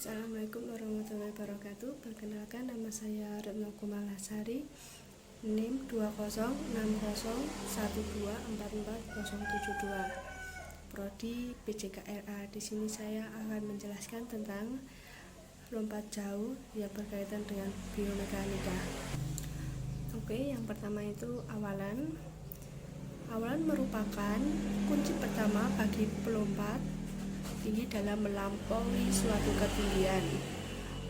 Assalamualaikum warahmatullahi wabarakatuh. Perkenalkan, nama saya Retno Kumalasari, NIM 206012444072, Prodi PJKRA. Di sini saya akan menjelaskan tentang lompat jauh yang berkaitan dengan biomekanika. Oke, yang pertama itu awalan. Awalan merupakan kunci pertama bagi pelompat tinggi dalam melampaui suatu ketinggian.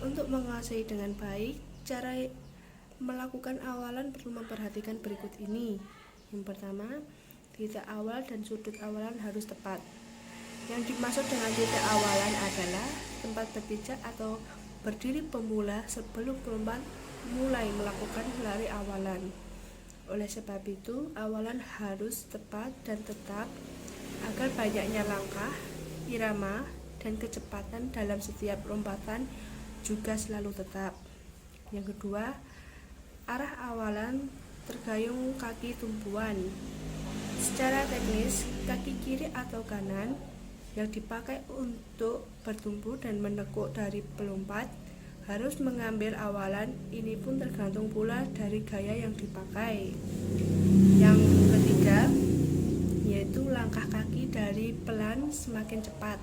Untuk menguasai dengan baik, cara melakukan awalan perlu memperhatikan berikut ini. Yang pertama, titik awal dan sudut awalan harus tepat. Yang dimaksud dengan titik awalan adalah tempat berpijak atau berdiri pemula sebelum pelompat mulai melakukan lari awalan. Oleh sebab itu, awalan harus tepat dan tetap agar banyaknya langkah, irama, dan kecepatan dalam setiap lompatan juga selalu tetap. Yang kedua, arah awalan tergayung kaki tumpuan. Secara teknis, kaki kiri atau kanan yang dipakai untuk bertumpu dan menekuk dari pelompat harus mengambil awalan. Ini pun tergantung pula dari gaya yang dipakai. Yang ketiga, yaitu langkah kaki dari pelan semakin cepat.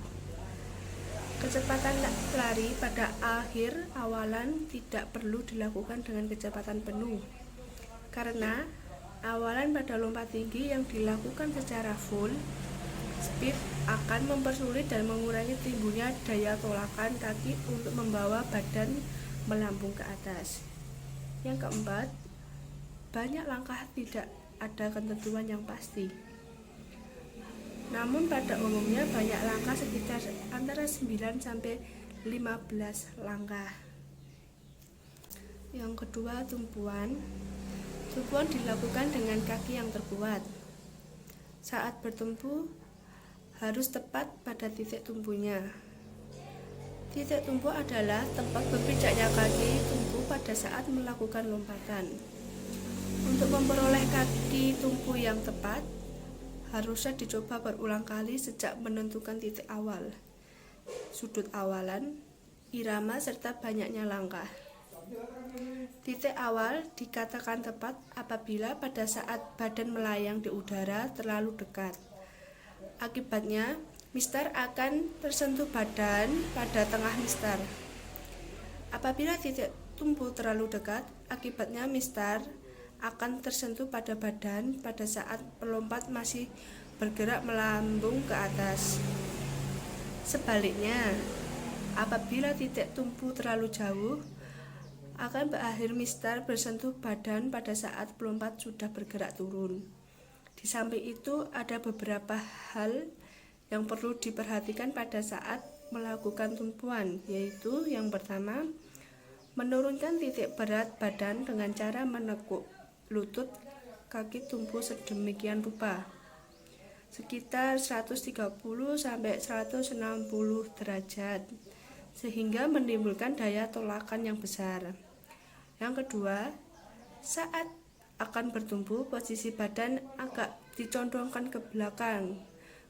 Kecepatan lari pada akhir awalan tidak perlu dilakukan dengan kecepatan penuh, karena awalan pada lompat tinggi yang dilakukan secara full speed akan mempersulit dan mengurangi timbulnya daya tolakan kaki untuk membawa badan melambung ke atas. Yang keempat, banyak langkah tidak ada ketentuan yang pasti. Namun pada umumnya banyak langkah sekitar antara 9 sampai 15 langkah. Yang kedua, tumpuan. Tumpuan dilakukan dengan kaki yang terkuat. Saat bertumpu harus tepat pada titik tumpunya. Titik tumpu adalah tempat berpijaknya kaki tumpu pada saat melakukan lompatan. Untuk memperoleh kaki tumpu yang tepat, harusnya dicoba berulang kali sejak menentukan titik awal, sudut awalan, irama, serta banyaknya langkah. Titik awal dikatakan tepat apabila pada saat badan melayang di udara terlalu dekat. Akibatnya, mistar akan tersentuh badan pada tengah mistar. Apabila titik tumpu terlalu dekat, akibatnya mistar akan tersentuh pada badan pada saat pelompat masih bergerak melambung ke atas. Sebaliknya, apabila titik tumpu terlalu jauh, akan berakhir mistar bersentuh badan pada saat pelompat sudah bergerak turun. Di samping itu, ada beberapa hal yang perlu diperhatikan pada saat melakukan tumpuan, yaitu yang pertama, menurunkan titik berat badan dengan cara menekuk lutut kaki tumpu sedemikian rupa sekitar 130 sampai 160 derajat sehingga menimbulkan daya tolakan yang besar. Yang kedua, saat akan bertumpu, posisi badan agak dicondongkan ke belakang,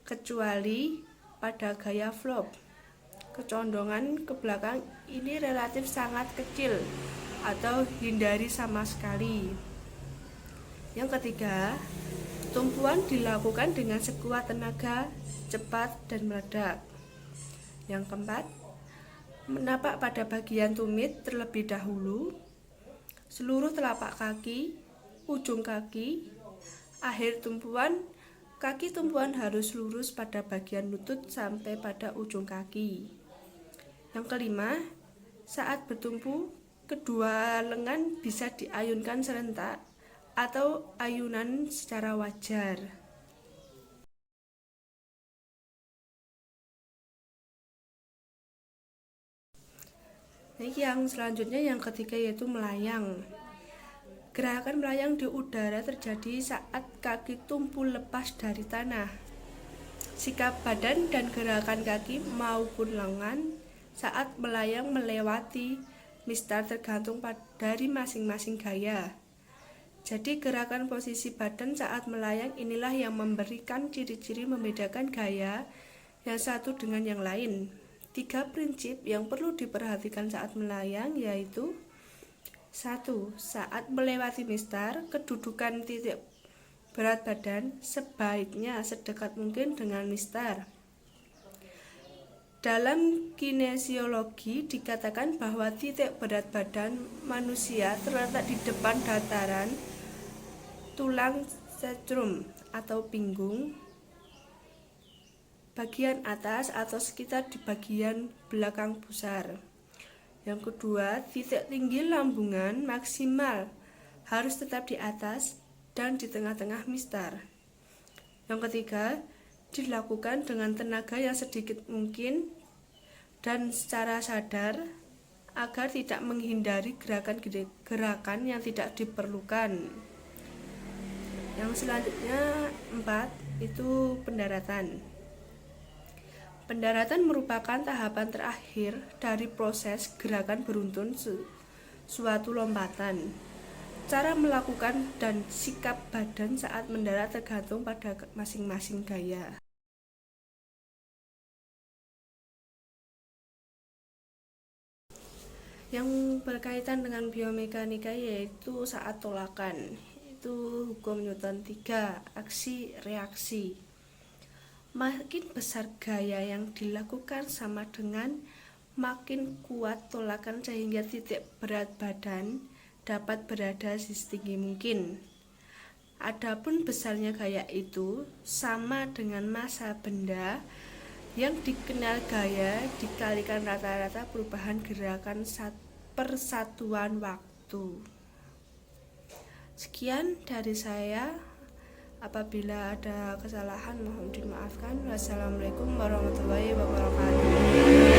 kecuali pada gaya flop. Kecondongan ke belakang ini relatif sangat kecil atau hindari sama sekali. Yang ketiga, tumpuan dilakukan dengan sekuat tenaga, cepat dan meledak. Yang keempat, menapak pada bagian tumit terlebih dahulu, seluruh telapak kaki, ujung kaki. Akhir tumpuan, kaki tumpuan harus lurus pada bagian lutut sampai pada ujung kaki. Yang kelima, saat bertumpu, kedua lengan bisa diayunkan serentak atau ayunan secara wajar. Yang selanjutnya, yang ketiga, yaitu melayang. Gerakan melayang di udara terjadi saat kaki tumpu lepas dari tanah. Sikap badan dan gerakan kaki maupun lengan saat melayang melewati mistar tergantung dari masing-masing gaya. Jadi gerakan posisi badan saat melayang inilah yang memberikan ciri-ciri membedakan gaya yang satu dengan yang lain. 3 prinsip yang perlu diperhatikan saat melayang yaitu 1. Saat melewati mistar, kedudukan titik berat badan sebaiknya sedekat mungkin dengan mistar. Dalam kinesiologi dikatakan bahwa titik berat badan manusia terletak di depan dataran tulang sacrum atau pinggung bagian atas atau sekitar di bagian belakang pusar. Yang kedua, titik tinggi lambungan maksimal harus tetap di atas dan di tengah-tengah mistar. Yang ketiga, dilakukan dengan tenaga yang sedikit mungkin dan secara sadar agar tidak menghindari gerakan yang tidak diperlukan. Yang selanjutnya 4 itu pendaratan. Pendaratan merupakan tahapan terakhir dari proses gerakan beruntun suatu lompatan. Cara melakukan dan sikap badan saat mendarat tergantung pada masing-masing gaya. Yang berkaitan dengan biomekanika yaitu saat tolakan. Itu hukum Newton 3, aksi reaksi. Makin besar gaya yang dilakukan sama dengan makin kuat tolakan sehingga titik berat badan dapat berada setinggi mungkin. Adapun besarnya gaya itu sama dengan massa benda yang dikenal gaya dikalikan rata-rata perubahan gerakan per satuan waktu. Sekian dari saya. Apabila ada kesalahan mohon dimaafkan. Wassalamualaikum warahmatullahi wabarakatuh.